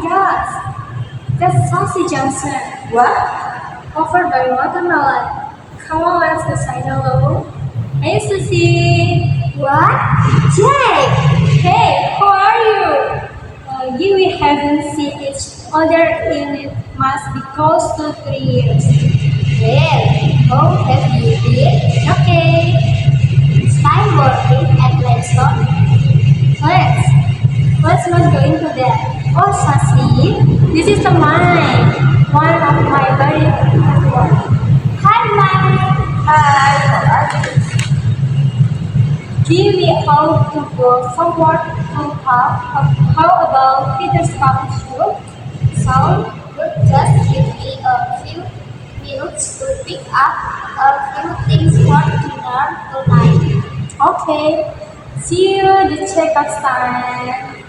gosh! That's Saucy Johnson. What? Offered by Watermelon. Come on, let's go say hello. Hey, Susie. What? Jake! Hey, how are you? We haven't seen each other in it must be close to 3 years. Well, how have you been? Okay, Still working at Lansdowne? let's not go into that. Oh, Sasi, this is the mine. One of my very favorite work. Hi, Mike. Hi, how are you? Give me how to go somewhere to how about Peter's coffee shop? So, good. Just give me a few minutes to pick up a few things for dinner tonight. Okay, see you the checkout time.